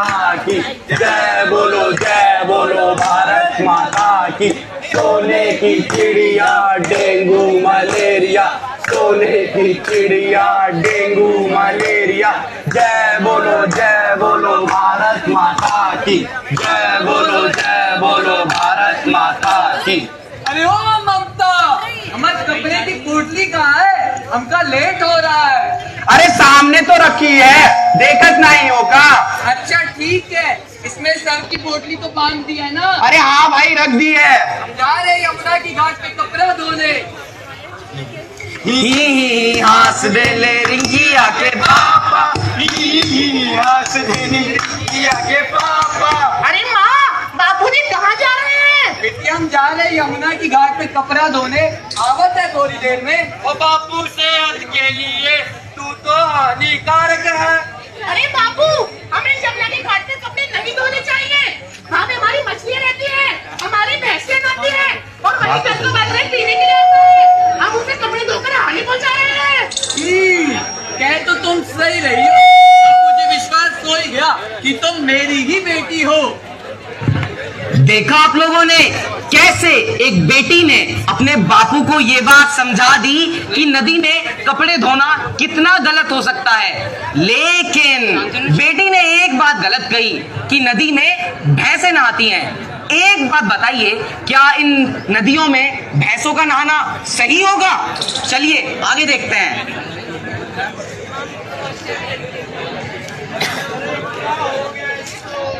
माता की जय बोलो भारत माता की। सोने की चिड़िया डेंगू मलेरिया, सोने की चिड़िया डेंगू मलेरिया। जय बोलो भारत माता की जय बोलो भारत माता की। अरे ओ ममता, हमारे कपड़े की पोटली कहाँ है? हमका लेट हो रहा है। अरे सामने तो रखी है, देखत नहीं हो का? अच्छा ठीक है, इसमें सब की पोटली तो बांध दी है ना? अरे हाँ भाई रख दी है। हम जा रहे हैं यमुना की घाट पे कपड़ा धोने। ही हंस दे ले रिंकिया के पापा, ही हंस दे ले रिंकिया के पापा। अरे माँ, बापूजी कहाँ जा रहे हैं? बेटी हम जा रहे हैं यमुना की घाट पे कपड़ा धोने, आवत है थोड़ी देर में। और बापू सेहत के लिए तू तो हानिकारक है। अरे बापू, हमें यमुना के घाट पे कपड़े नहीं धोने चाहिए। वहाँ पे हमारी मछलियाँ रहती है, हमारी भैंसें रहती है और वही जंतु बकरे पीने के लिए आते हैं। हम उसे कपड़े धोकर हानि पहुँचा रहे हैं। कह तो तुम सही रही हो, मुझे विश्वास हो ही गया कि तुम मेरी ही बेटी हो। देखा आप लोगों ने कैसे एक बेटी ने अपने बापू को ये बात समझा दी कि नदी में कपड़े धोना कितना गलत हो सकता है। लेकिन बेटी ने एक बात गलत कही कि नदी में भैंसें नहाती हैं। एक बात बताइए, क्या इन नदियों में भैंसों का नहाना सही होगा? चलिए आगे देखते हैं।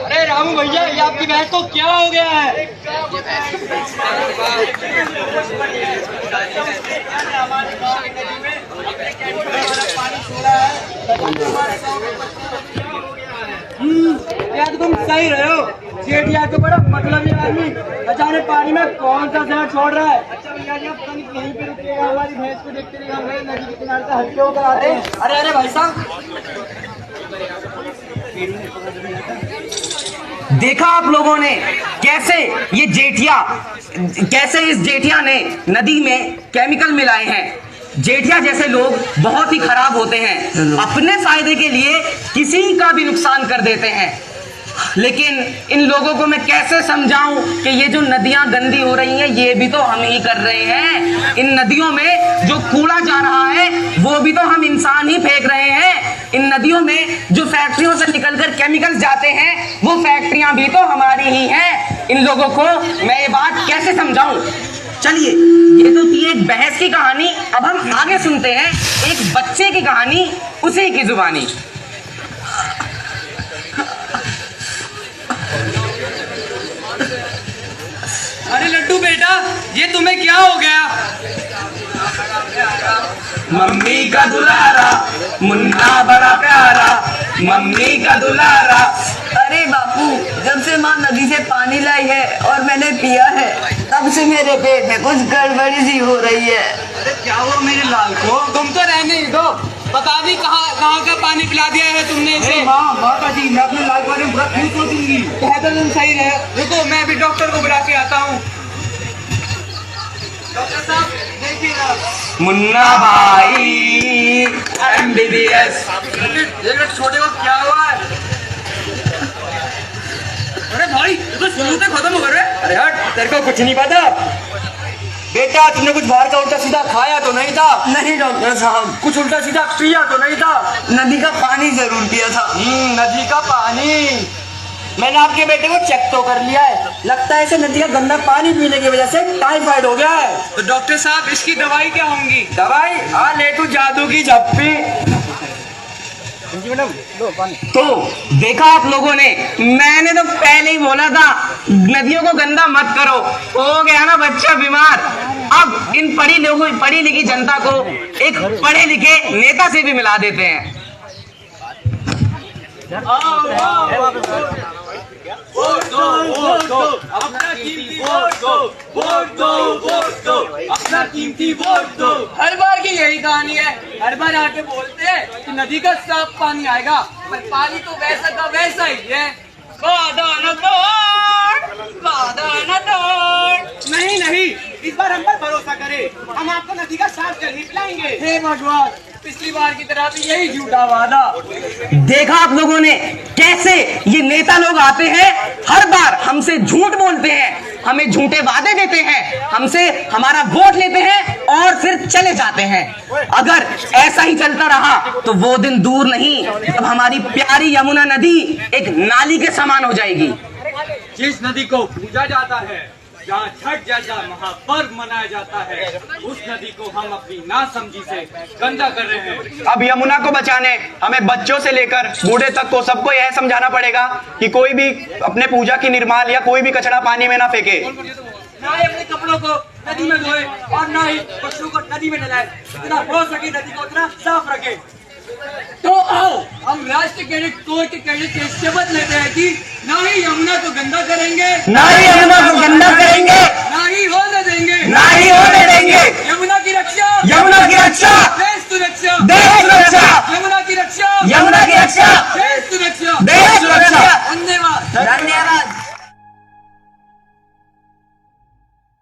अरे रामू भैया, ये आपकी भैंस को क्या हो गया है? यार तुम सही रहे हो, जेठिया तो बड़ा मतलबी आदमी अचानक पानी में कौन सा जहर छोड़ रहा है। अच्छा भैया जी, आप यहीं पे रुकिएगा, हमारी भैंस को देखते रहिएगा, हम नदी के किनारे से हटके होकर आते हैं। अरे भाई साहब, देखा आप लोगों ने कैसे ये जेठिया, कैसे इस जेठिया ने नदी में केमिकल मिलाए हैं। जेठिया जैसे लोग बहुत ही खराब होते हैं, अपने फायदे के लिए किसी का भी नुकसान कर देते हैं। लेकिन इन लोगों को मैं कैसे समझाऊं कि ये जो नदियां गंदी हो रही हैं ये भी तो हम ही कर रहे हैं। इन नदियों में जो कूड़ा जा रहा है वो भी तो हम इंसान ही फेंक रहे हैं। इन नदियों में जो फैक्ट्रियों से निकलकर केमिकल्स जाते हैं वो फैक्ट्रियां भी तो हमारी ही हैं। इन लोगों को मैं ये बात कैसे समझाऊं? चलिए, ये तो थी एक बहस की कहानी। अब हम आगे सुनते हैं एक बच्चे की कहानी, उसी की जुबानी। अरे लड्डू बेटा, ये तुम्हें क्या हो गया? मम्मी का दुलारा, मुन्ना बड़ा प्यारा, मम्मी का दुलारा। अरे बापू, जब से माँ नदी से पानी लाई है और मैंने पिया है तब से मेरे पेट में कुछ गड़बड़ी सी हो रही है। अरे क्या हुआ मेरे लाल को? तुम तो रहने ही दो, बता दी कहाँ का पानी पिला दिया है तुमने इसे? माता जी, मैं अपने लाल बारे में बुरा क्यों सोचूंगी? कह तो तुम सही रहे। रुको, मैं अभी डॉक्टर को बुला के आता हूँ। डॉक्टर साहब देखिए ना। मुन्ना भाई MBBS। ये छोटे को क्या हुआ है? अरे भाई, तो शुरू से खत्म हो गए। अरे हट, तेरे को कुछ नहीं पता। बेटा, तुमने कुछ बाहर का उल्टा सीधा खाया तो नहीं था? नहीं डॉक्टर साहब, कुछ उल्टा सीधा पिया तो नहीं था? नदी का पानी जरूर पिया था। नदी का पानी। मैंने आपके बेटे को चेक तो कर लिया है, लगता है इसे नदी का गंदा पानी पीने की वजह से टाइफाइड हो गया है। तो डॉक्टर साहब, इसकी दवाई क्या होंगी? दवाई? हाँ, ले तू जादू की झप्पी। तो देखा आप लोगों ने, मैंने तो पहले ही बोला था नदियों को गंदा मत करो। हो गया ना बच्चा बीमार। अब इन पढ़ी लिखी जनता को एक पढ़े लिखे नेता से भी मिला देते हैं। वोट दो, वोट दो, अपना कीमती वोट दो, वोट दो, वोट दो, अपना कीमती वोट दो। हर बार की यही कहानी है। हर बार आके बोलते हैं कि नदी का साफ पानी आएगा, पर पानी तो वैसा का वैसा ही है। वादा न तोड़। नहीं, इस बार हम पर भरोसा करें, हम आपको नदी का साफ जल ही पिलाएंगे। हे भगवान, पिछली बार की तरह भी यही झूठा वादा। देखा आप लोगों ने कैसे ये नेता लोग आते हैं, हर बार हमसे झूठ बोलते हैं, हमें झूठे वादे देते हैं, हमसे हमारा वोट लेते हैं और फिर चले जाते हैं। अगर ऐसा ही चलता रहा तो वो दिन दूर नहीं, तब हमारी प्यारी यमुना नदी एक नाली के समान हो जाएगी। जिस नदी को पूजा जाता है, जहाँ छठ जैसा महापर्व मनाया जाता है, उस नदी को हम अपनी नासमझी से गंदा कर रहे हैं। अब यमुना को बचाने हमें बच्चों से लेकर बूढ़े तक को सबको यह समझाना पड़ेगा कि कोई भी अपने पूजा की निर्माल या कोई भी कचरा पानी में ना फेंके, ना ही अपने कपड़ों को नदी में धोए और ना ही पशुओं को नदी में नहलाए। जितना हो सके नदी को उतना साफ रखे। तो आओ हम राष्ट्रीय कैडेट कोर के कैडेट से शपथ लेते हैं कि ना ही यमुना को गंदा करेंगे, ना ही यमुना को गंदा करेंगे, ना ही होने देंगे, ना ही होने देंगे। यमुना की रक्षा, यमुना की रक्षा, देश सुरक्षा, देश सुरक्षा, यमुना की रक्षा, यमुना की रक्षा, देश सुरक्षा, देश सुरक्षा। धन्यवाद। धन्यवाद।